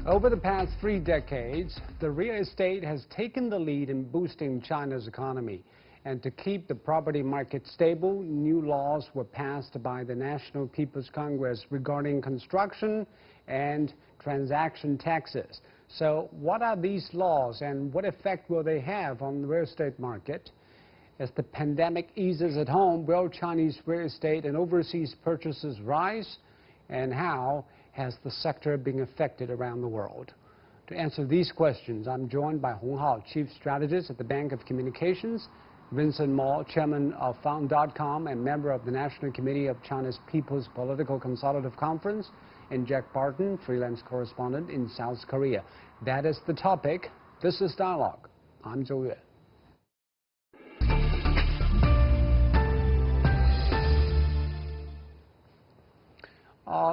Over the past 3 decades, the real estate has taken the lead in boosting China's economy. And to keep the property market stable, new laws were passed by the National People's Congress regarding construction and transaction taxes. So what are these laws and what effect will they have on the real estate market? As the pandemic eases at home, will Chinese real estate and overseas purchases rise? And how has the sector been affected around the world? To answer these questions, I'm joined by Hong Hao, Chief Strategist at the Bank of Communications, Vincent Mo, Chairman of Found.com and member of the National Committee of China's People's Political Consultative Conference, and Jack Barton, freelance correspondent in South Korea. That is the topic. This is Dialogue. I'm Zhou Yue.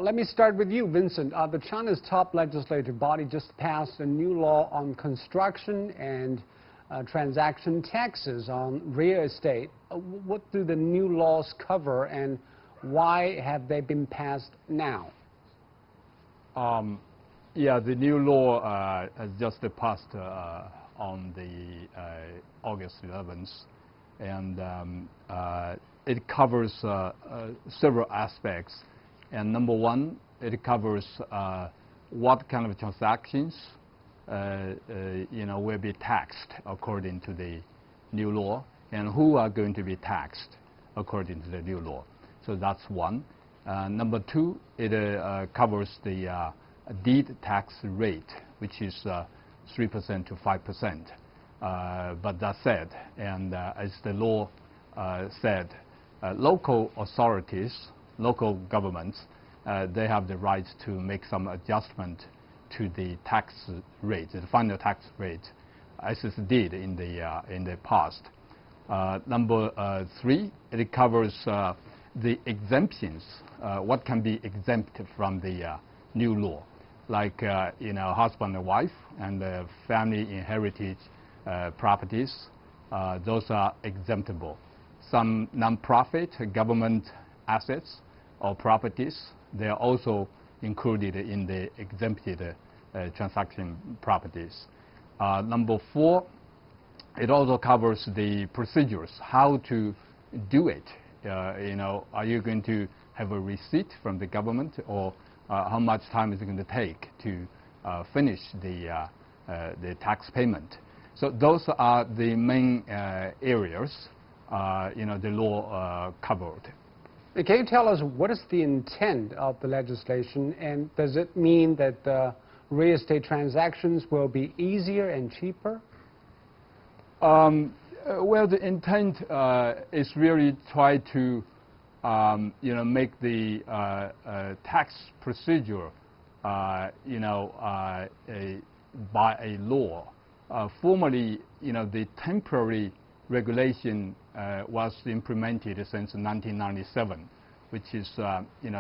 Let me start with you, Vincent. The China's top legislative body just passed a new law on construction and transaction taxes on real estate. What do the new laws cover, and why have they been passed now? Yeah, the new law has just passed on the August 11th, and it covers several aspects. And number one, it covers what kind of transactions will be taxed according to the new law, and who are going to be taxed according to the new law. So that's one. Number two, it covers the deed tax rate, which is 3% to 5%. But that said, and as the law said, local authorities, local governments, they have the right to make some adjustment to the tax rate, the final tax rate, as it did in the past. Number three, it covers the exemptions, what can be exempt from the new law, like husband and wife and family inherited properties. Those are exemptable. Some non-profit government assets or properties, they are also included in the exempted transaction properties. Number four, it also covers the procedures, how to do it. Are you going to have a receipt from the government, or how much time is it going to take to finish the tax payment? So those are the main areas the law covered. Can you tell us what is the intent of the legislation, and does it mean that real estate transactions will be easier and cheaper? Well, the intent is really try to make the tax procedure by a law. Formerly, the temporary regulation was implemented since 1997, which is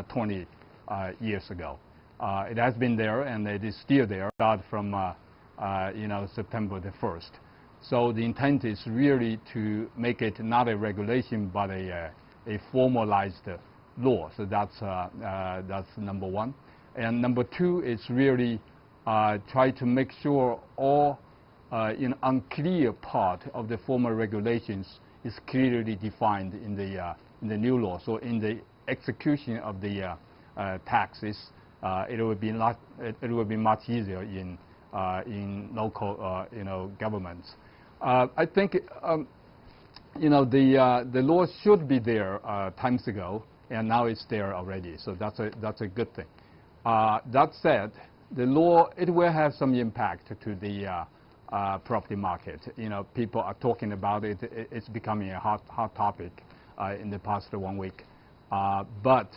20 years ago. It has been there, and it is still there, start from September the 1st. So the intent is really to make it not a regulation but a formalized law. So that's number one. And number two is really try to make sure all unclear part of the former regulations is clearly defined in the new law. So in the execution of the taxes, it will be much easier in local governments. I think the law should be there times ago, and now it's there already. So that's a good thing. That said, the law, it will have some impact to the property market. People are talking about it. It's becoming a hot topic in the past 1 week. But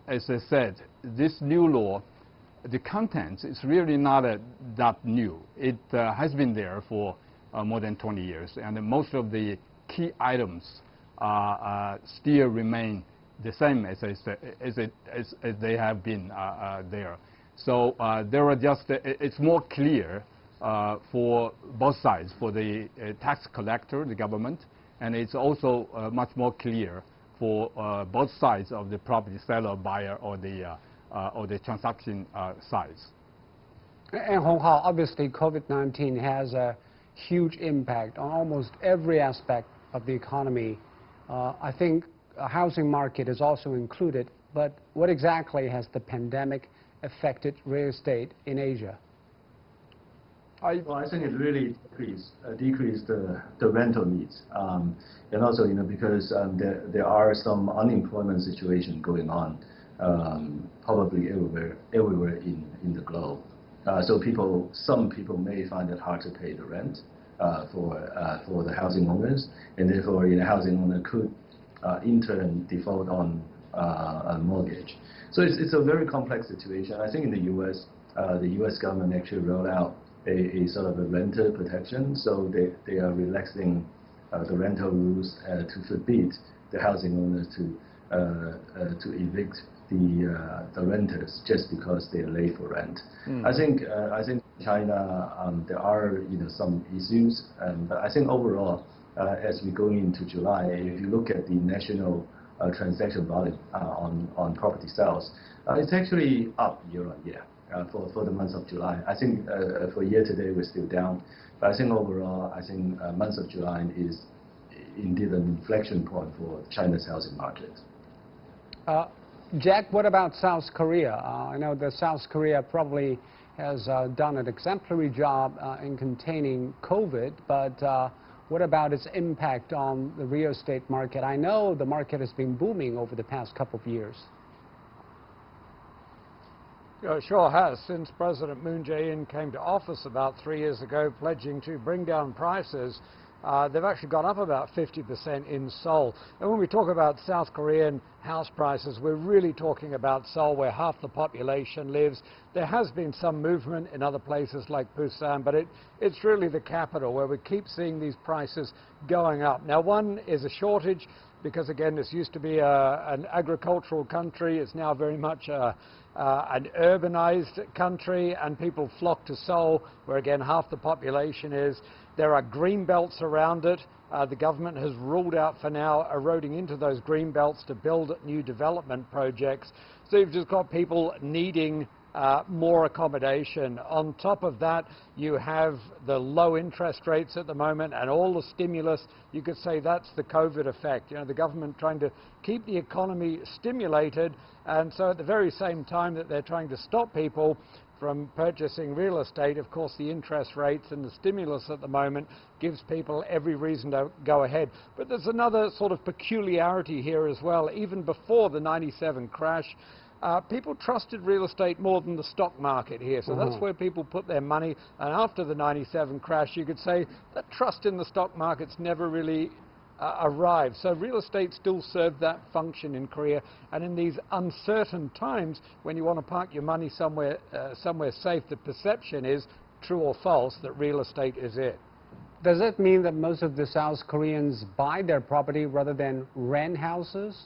as I said, this new law, the content is really not that new. It has been there for more than 20 years, and most of the key items still remain the same as they have been there. So there are just it's more clear for both sides, for the tax collector, the government, and it's also much more clear for both sides of the property seller, buyer, or the transaction sides. And Hong Hao, obviously COVID-19 has a huge impact on almost every aspect of the economy. I think a housing market is also included, but what exactly has the pandemic affected real estate in Asia? Well, I think it really decreased the rental needs, and also because there are some unemployment situation going on, probably everywhere in the globe. So some people may find it hard to pay the rent for the housing owners, and therefore housing owner could in turn default on a mortgage. So it's a very complex situation. I think in the U.S. government actually rolled out a sort of a renter protection, so they are relaxing the rental rules to forbid the housing owners to evict the renters just because they are late for rent. I think China there are some issues, but I think overall as we go into July, if you look at the national transaction volume on property sales, it's actually up year on year. For the month of July. I think for year to date we're still down, but I think overall, month of July is indeed an inflection point for China's housing market. Jack, what about South Korea? I know that South Korea probably has done an exemplary job in containing COVID, but what about its impact on the real estate market? I know the market has been booming over the past couple of years. It sure has. Since President Moon Jae-in came to office about 3 years ago, pledging to bring down prices, they've actually gone up about 50% in Seoul. And when we talk about South Korean house prices, we're really talking about Seoul, where half the population lives. There has been some movement in other places like Busan, but it's really the capital where we keep seeing these prices going up. Now, one is a shortage, because again, this used to be an agricultural country. It's now very much an urbanized country, and people flock to Seoul, where again half the population is. There are green belts around it. The government has ruled out for now eroding into those green belts to build new development projects. So you've just got people needing more accommodation. On top of that, you have the low interest rates at the moment and all the stimulus. You could say that's the COVID effect. The government trying to keep the economy stimulated, and so at the very same time that they're trying to stop people from purchasing real estate, of course the interest rates and the stimulus at the moment gives people every reason to go ahead. But there's another sort of peculiarity here as well. Even before the '97 crash, people trusted real estate more than the stock market here. So that's where people put their money. And after the '97 crash, you could say that trust in the stock market's never really arrived. So real estate still served that function in Korea. And in these uncertain times, when you want to park your money somewhere safe, the perception is, true or false, that real estate is it. Does that mean that most of the South Koreans buy their property rather than rent houses?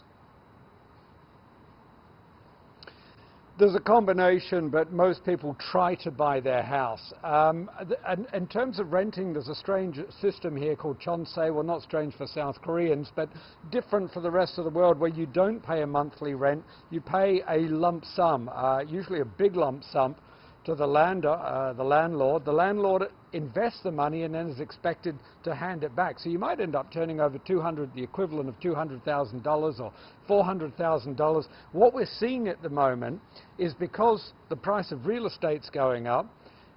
There's a combination, but most people try to buy their house. And in terms of renting, there's a strange system here called chonsei. Well, not strange for South Koreans, but different for the rest of the world, where you don't pay a monthly rent. You pay a lump sum, usually a big lump sum, to the landlord. The landlord invests the money and then is expected to hand it back. So you might end up turning over the equivalent of $200,000 or $400,000. What we're seeing at the moment is, because the price of real estate's going up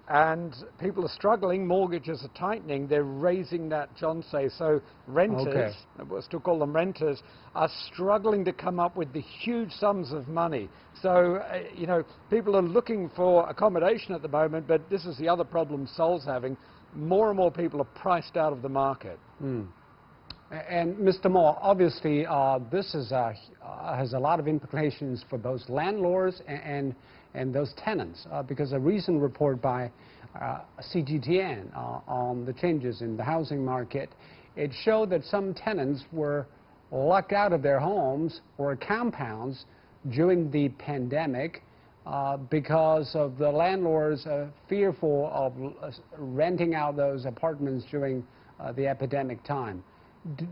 and people are struggling, mortgages are tightening, they're raising that chonsei. So renters, we'll still call them renters, are struggling to come up with the huge sums of money. So, people are looking for accommodation at the moment, but this is the other problem Seoul's having. More and more people are priced out of the market. And Mr. Mo, obviously this has a lot of implications for those landlords and those tenants, because a recent report by CGTN on the changes in the housing market, it showed that some tenants were locked out of their homes or compounds during the pandemic because of the landlords fearful of renting out those apartments during the epidemic time.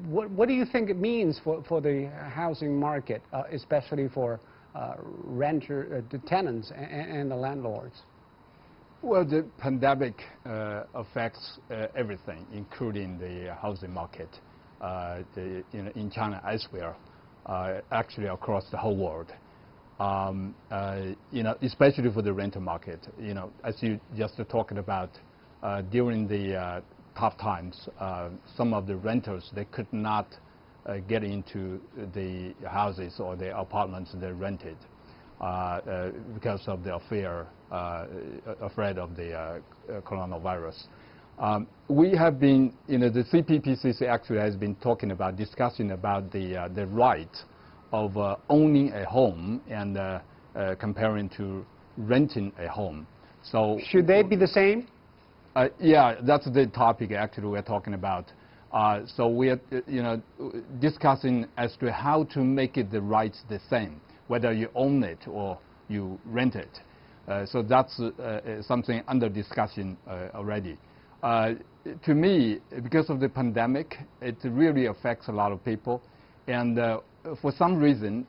What do you think it means for the housing market, especially for the tenants and the landlords? Well, the pandemic affects everything, including the housing market in China as well, actually across the whole world. Especially for the rental market. As you just talked about, during the tough times, some of the renters, they could not get into the houses or the apartments they rented because of the afraid of the coronavirus. We have been, the CPPCC actually has been discussing about the right of owning a home and comparing to renting a home. So should they be the same? Yeah, that's the topic actually we're talking about. So we're discussing as to how to make it the rights the same, whether you own it or you rent it. So that's something under discussion already. To me, because of the pandemic, it really affects a lot of people, and for some reason,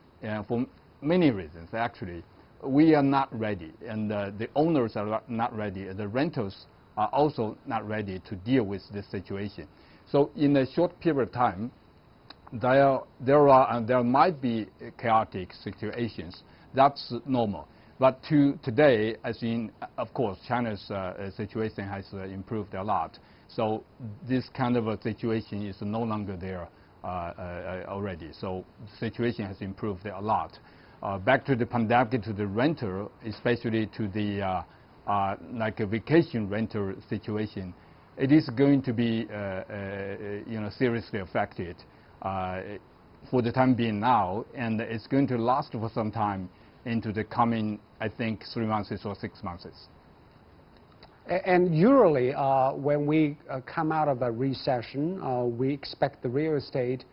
for many reasons actually, we are not ready, and the owners are not ready. The renters are also not ready to deal with this situation. So in a short period of time, there might be chaotic situations. That's normal. But today, as in, of course, China's situation has improved a lot. So this kind of a situation is no longer there already. So the situation has improved a lot. Back to the pandemic, to the renter, especially to the like a vacation renter situation, it is going to be seriously affected for the time being now, and it's going to last for some time into the coming, I think, 3 months or 6 months. And usually, when we come out of a recession, we expect the real estate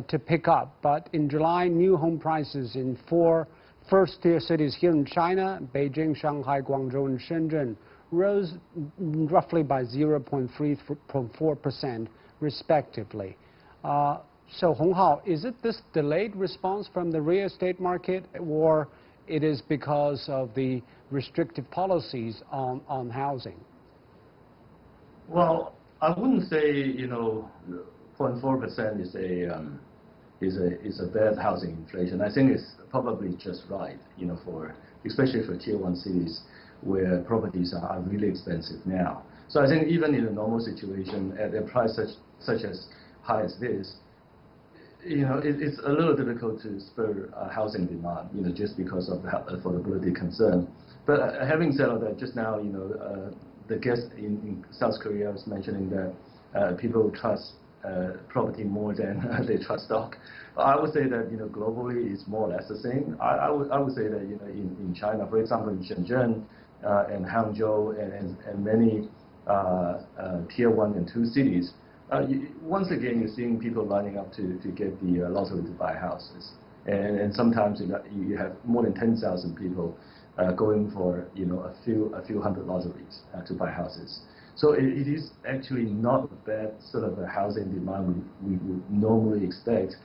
to pick up. But in July, new home prices in 4 first-tier cities here in China, Beijing, Shanghai, Guangzhou, and Shenzhen, rose roughly by 0.4% respectively. So, Hong Hao, is it this delayed response from the real estate market, or it is because of the restrictive policies on housing? Well, I wouldn't say 0.4% is a bad housing inflation. I think it's probably just right, especially for tier 1 cities where properties are really expensive now. So I think even in a normal situation, at a price such as high as this, it's a little difficult to spur housing demand, just because of the affordability concern. But having said all that, just now, the guest in South Korea was mentioning that people trust property more than they trust stock. I would say that globally it's more or less the same. I would say that in China, for example, in Shenzhen and Hangzhou and many tier 1 and 2 cities, once again you're seeing people lining up to get the lottery to buy houses, and sometimes you have more than 10,000 people going for a few hundred lotteries to buy houses. So it is actually not a bad sort of a housing demand we would normally expect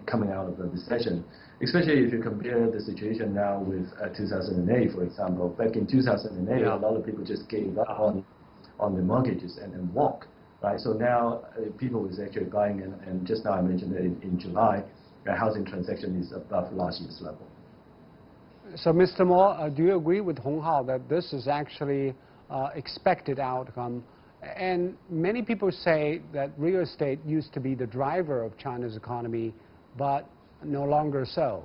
coming out of the recession, especially if you compare the situation now with 2008, for example. Back in 2008, a lot of people just gave up on the mortgages and walked. Right, so now people is actually buying, and just now I mentioned that in July, the housing transaction is above last year's level. So, Mr. Mo, do you agree with Hong Hao that this is actually expected outcome? And many people say that real estate used to be the driver of China's economy, but no longer so.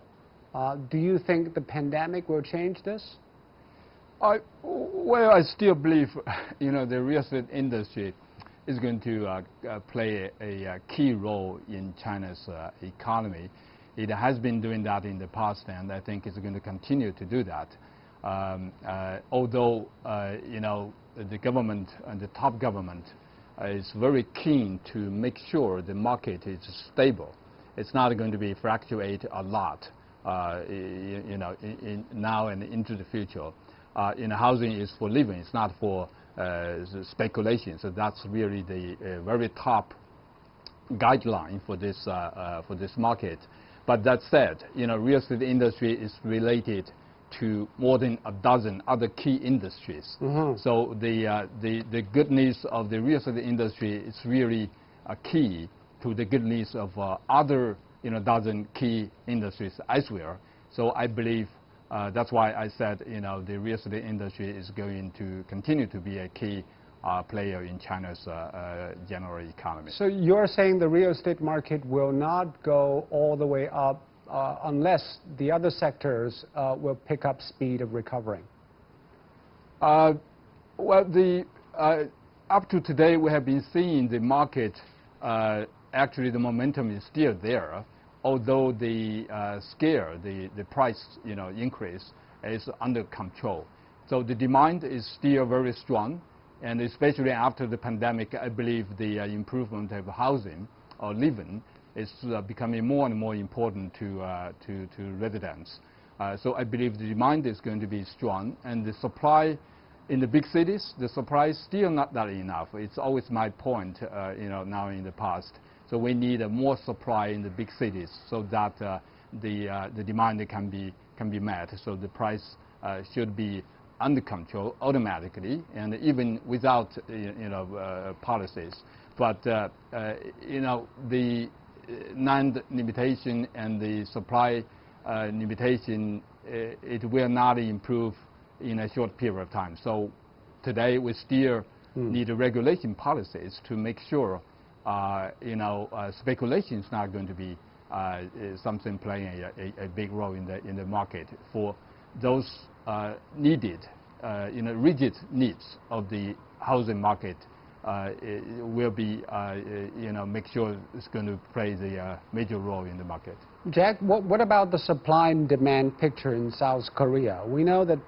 Do you think the pandemic will change this? Well, I still believe, the real estate industry is going to play a key role in China's economy. It has been doing that in the past, and I think it's going to continue to do that. Although, the government and the top government is very keen to make sure the market is stable. It's not going to be fluctuate a lot, now and into the future. Housing is for living. It's not for speculation. So that's really the very top guideline for this market. But that said, real estate industry is related to more than a dozen other key industries. So the good news of the real estate industry is really key to the good news of other dozen key industries as well. So I believe that's why I said the real estate industry is going to continue to be a key player in China's general economy. So you're saying the real estate market will not go all the way up unless the other sectors will pick up speed of recovering? Well, up to today, we have been seeing the market, actually the momentum is still there, although the scale, the price increase is under control. So the demand is still very strong, and especially after the pandemic, I believe the improvement of housing or living is becoming more and more important to residents. So I believe the demand is going to be strong, and the supply in the big cities, the supply is still not that enough. It's always my point, now in the past. So we need more supply in the big cities so that the demand can be met. So the price should be under control automatically, and even without policies. But the land limitation and the supply limitation, it will not improve in a short period of time. So today we still need regulation policies to make sure speculation is not going to be something playing a big role in the market. For those needed, rigid needs of the housing market, it will be, make sure it's going to play the major role in the market. Jack, what about the supply and demand picture in South Korea? We know that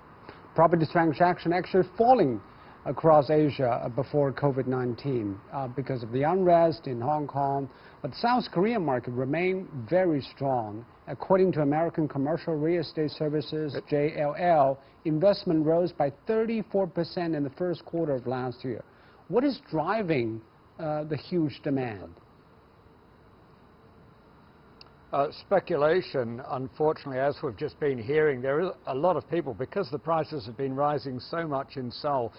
property transaction actually falling across Asia before COVID-19 because of the unrest in Hong Kong. But South Korean market remained very strong. According to American Commercial Real Estate Services, JLL, investment rose by 34% in the first quarter of last year. What is driving the huge demand? Speculation, unfortunately, as we've just been hearing, there is a lot of people, because the prices have been rising so much in Seoul,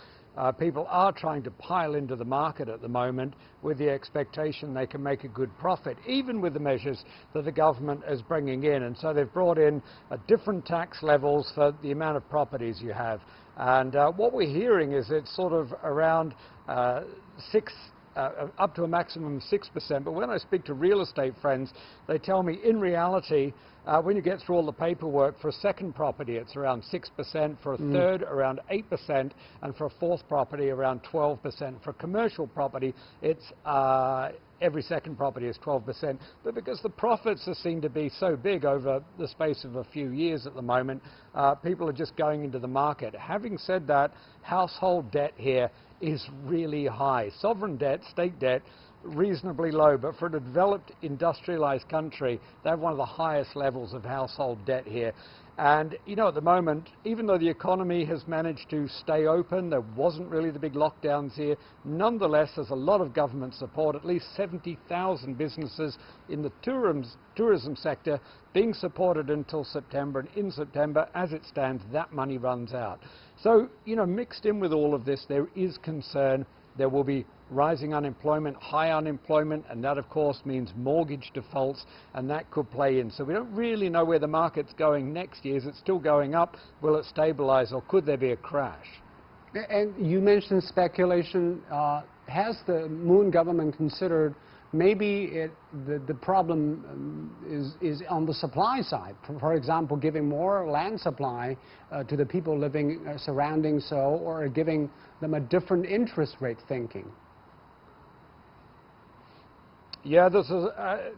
people are trying to pile into the market at the moment with the expectation they can make a good profit, even with the measures that the government is bringing in. And so they've brought in different tax levels for the amount of properties you have. And what we're hearing is it's sort of around up to a maximum of 6%. But when I speak to real estate friends, they tell me in reality, when you get through all the paperwork, for a second property it's around 6%, for a third around 8%, and for a fourth property around 12%. For a commercial property, it's every second property is 12%. But because the profits seem to be so big over the space of a few years at the moment, people are just going into the market. Having said that, household debt here is really high. Sovereign debt, state debt, reasonably low, but for a developed industrialized country, they have one of the highest levels of household debt here. And at the moment, even though the economy has managed to stay open, there wasn't really the big lockdowns here, nonetheless there's a lot of government support, at least 70,000 businesses in the tourism sector being supported until September, and in September, as it stands, that money runs out. So, mixed in with all of this, there is concern. There will be rising unemployment, high unemployment, and that, of course, means mortgage defaults, and that could play in. So we don't really know where the market's going next year. Is it still going up? Will it stabilize, or could there be a crash? And you mentioned speculation. Has the Moon government considered maybe the problem is on the supply side? For example, giving more land supply to the people living surrounding Seoul, or giving them a different interest rate thinking? Yeah,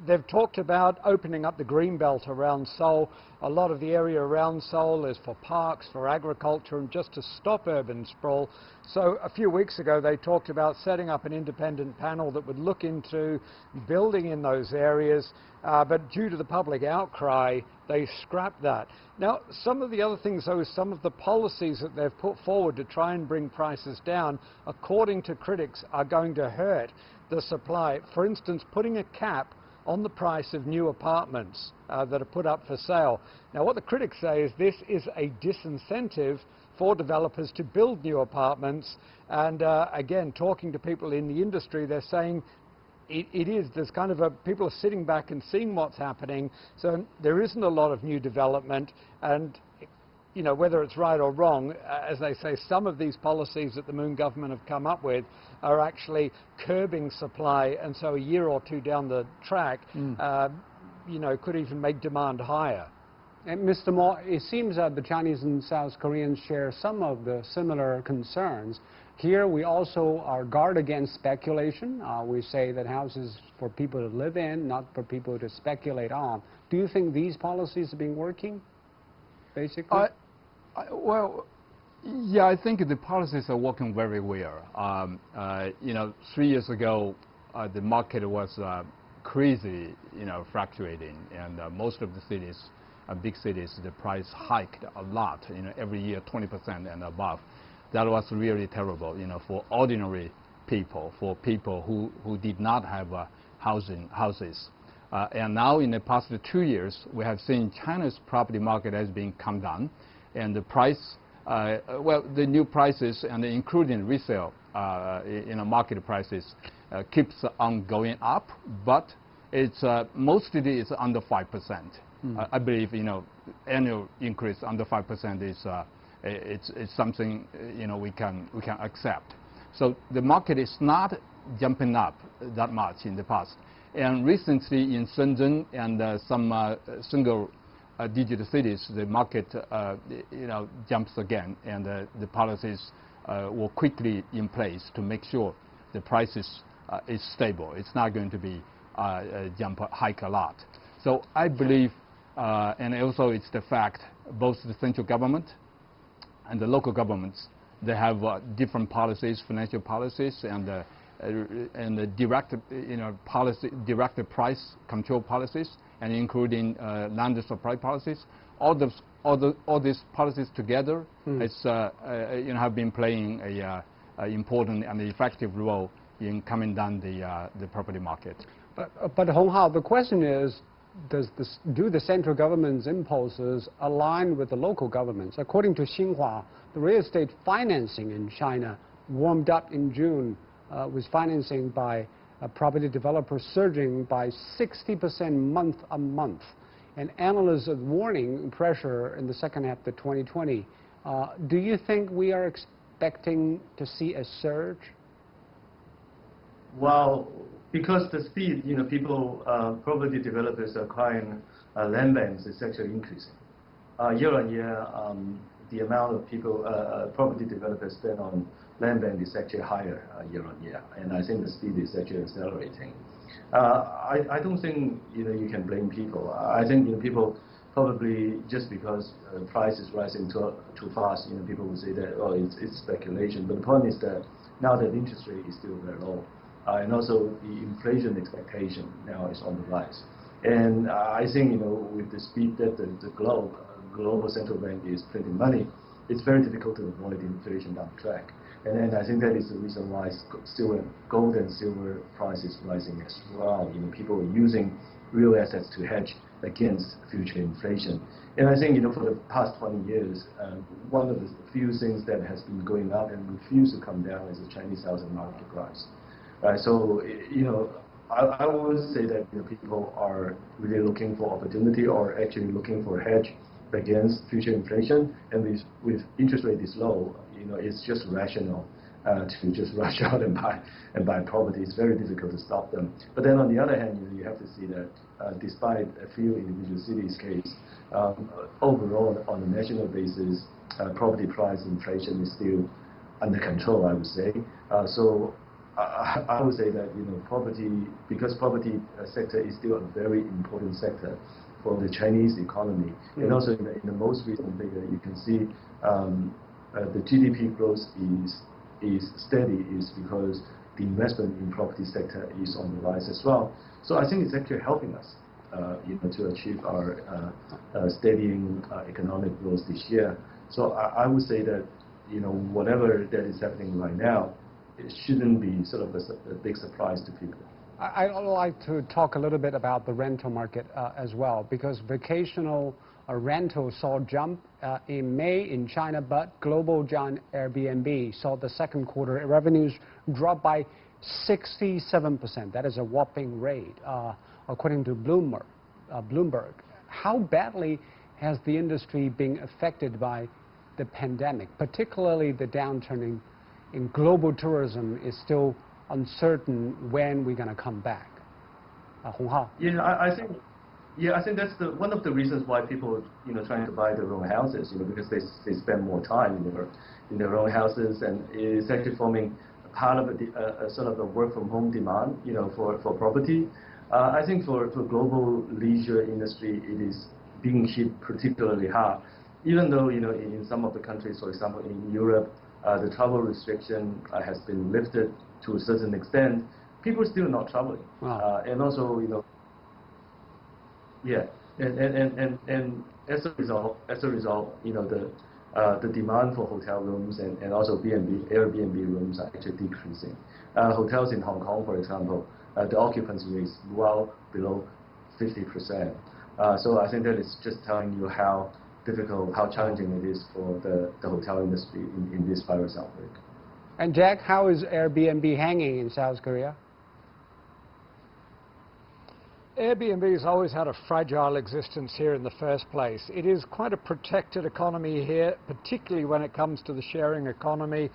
they've talked about opening up the green belt around Seoul. A lot of the area around Seoul is for parks, for agriculture, and just to stop urban sprawl. So a few weeks ago, they talked about setting up an independent panel that would look into building in those areas. But due to the public outcry, they scrapped that. Now, some of the other things, though, is some of the policies that they've put forward to try and bring prices down, according to critics, are going to hurt the supply. For instance, putting a cap on the price of new apartments that are put up for sale. Now, what the critics say is this is a disincentive for developers to build new apartments. And again, talking to people in the industry, they're saying it is, there's kind of people are sitting back and seeing what's happening. So there isn't a lot of new development. And you know, whether it's right or wrong, as they say, some of these policies that the Moon government have come up with are actually curbing supply, and so a year or two down the track, you know, could even make demand higher. And Mr. Mo, it seems that the Chinese and South Koreans share some of the similar concerns. Here we also are guard against speculation. We say that houses for people to live in, not for people to speculate on. Do you think these policies have been working, basically? Well, yeah, I think the policies are working very well. You know, 3 years ago, the market was crazy, you know, fluctuating, and most of the cities, big cities, the price hiked a lot, you know, every year 20% and above. That was really terrible, you know, for ordinary people, for people who did not have houses. And now in the past 2 years, we have seen China's property market has been come down, and the price, well, the new prices and including resale, you know, market prices keeps on going up, but it's mostly it's under 5%. I believe, you know, annual increase under 5% is it's something, you know, we can accept. So the market is not jumping up that much in the past. And recently in Shenzhen and some single-digit cities, the market, you know, jumps again, and the policies were quickly in place to make sure the prices is stable. It's not going to be hike a lot. So I believe, and also it's the fact, both the central government and the local governments, they have different policies, financial policies, and the direct, you know, direct price control policies, and including land supply policies. All these policies together, it's, you know, have been playing a important and effective role in coming down the property market. But Hong Hao, the question is, do the central government's impulses align with the local governments? According to Xinhua, the real estate financing in China warmed up in June, with financing by property developers surging by 60% month on month. And analysts are warning pressure in the second half of 2020. Do you think we are expecting to see a surge? Well, because the speed, you know, people, property developers acquiring land banks is actually increasing. Year on year, the amount of people, property developers spend on land bank is actually higher year on year, and I think the speed is actually accelerating. I don't think, you know, you can blame people. I think, you know, people probably just because price is rising too fast, you know, people will say that, oh, it's speculation. But the point is that now that interest rate is still very low, and also the inflation expectation now is on the rise. And I think, you know, with the speed that the global central bank is printing money, it's very difficult to avoid inflation down the track. And then I think that is the reason why gold and silver prices rising as well. You know, people are using real assets to hedge against future inflation. And I think, you know, for the past 20 years, one of the few things that has been going up and refused to come down is the Chinese housing market price. So, you know, I would say that, you know, people are really looking for opportunity or actually looking for a hedge against future inflation. And with interest rate is low, you know, it's just rational to just rush out and buy property. It's very difficult to stop them. But then on the other hand, you know, you have to see that despite a few individual cities' case, overall on a national basis, property price inflation is still under control, I would say. So I would say that, you know, because property sector is still a very important sector for the Chinese economy. And also in the most recent figure, you can see the GDP growth is steady, is because the investment in property sector is on the rise as well. So I think it's actually helping us, you know, to achieve our steadying economic growth this year. So I would say that, you know, whatever that is happening right now, it shouldn't be sort of a big surprise to people. I'd like to talk a little bit about the rental market as well, because vacational rental saw a jump in May in China, but global giant Airbnb saw the second quarter revenues drop by 67%. That is a whopping rate, according to Bloomberg. How badly has the industry been affected by the pandemic, particularly the downturn in global tourism is still uncertain when we're going to come back? Hong Hao. Yeah, I think that's one of the reasons why people, trying to buy their own houses, because they spend more time in their own houses, and it's actually forming part of a sort of a work from home demand, for property. I think for global leisure industry, it is being hit particularly hard, even though in some of the countries, for example in Europe, the travel restriction has been lifted to a certain extent. People are still not traveling. Wow. And also, yeah, and as a result, the demand for hotel rooms and also Airbnb rooms are actually decreasing. Hotels in Hong Kong, for example, the occupancy rate is well below 50%. So I think that is just telling you how difficult, how challenging it is for the hotel industry in this virus outbreak. And Jack, how is Airbnb hanging in South Korea? Airbnb has always had a fragile existence here in the first place. It is quite a protected economy here, particularly when it comes to the sharing economy.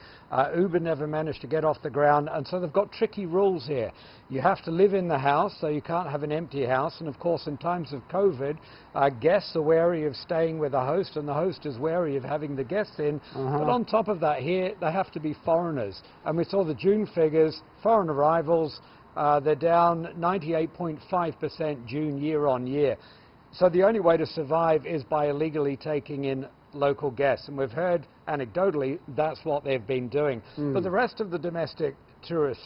Uber never managed to get off the ground, and so they've got tricky rules here. You have to live in the house, so you can't have an empty house. And of course, in times of COVID, guests are wary of staying with the host, and the host is wary of having the guests in. But on top of that, here, they have to be foreigners. And we saw the June figures, foreign arrivals, they're down 98.5% June year on year. So the only way to survive is by illegally taking in local guests. And we've heard anecdotally that's what they've been doing. But the rest of the domestic tourism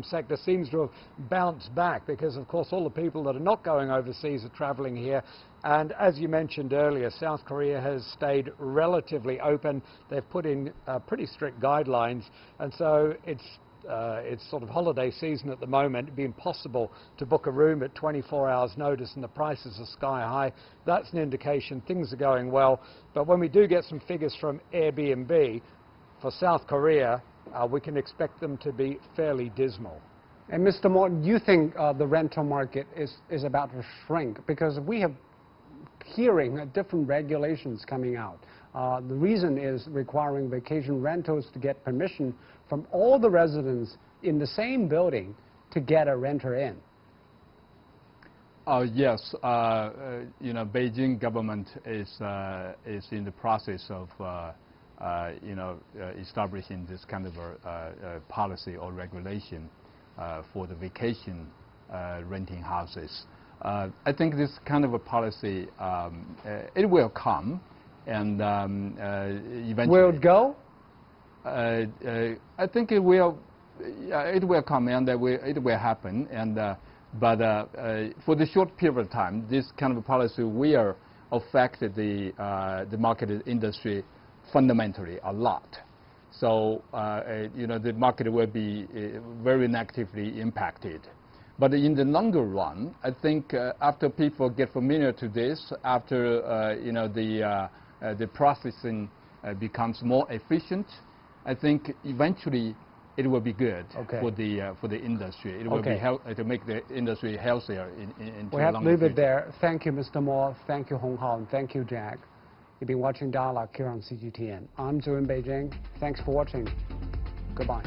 sector seems to have bounced back because, of course, all the people that are not going overseas are traveling here. And as you mentioned earlier, South Korea has stayed relatively open. They've put in pretty strict guidelines. And so it's sort of holiday season at the moment. It'd be impossible to book a room at 24 hours notice and the prices are sky high. That's an indication things are going well. But when we do get some figures from Airbnb for South Korea, we can expect them to be fairly dismal. And Mr. Moore, do you think the rental market is about to shrink? Because we have hearing different regulations coming out. The reason is requiring vacation rentals to get permission from all the residents in the same building to get a renter in. Yes, Beijing government is in the process of establishing this kind of a policy or regulation for the vacation renting houses. I think this kind of a policy it will come, and eventually. Will it go? I think it will. It will come, and it will happen. And but for the short period of time, this kind of a policy will affect the market industry fundamentally a lot. So the market will be very negatively impacted. But in the longer run, I think after people get familiar to this, after the processing becomes more efficient, I think eventually it will be good for the industry. It will be to make the industry healthier in we have to leave it there. Thank you, Mr. Moore. Thank you, Hong Hao. And thank you, Jack. You've been watching Dialogue here on CGTN. I'm Zhu in Beijing. Thanks for watching. Goodbye.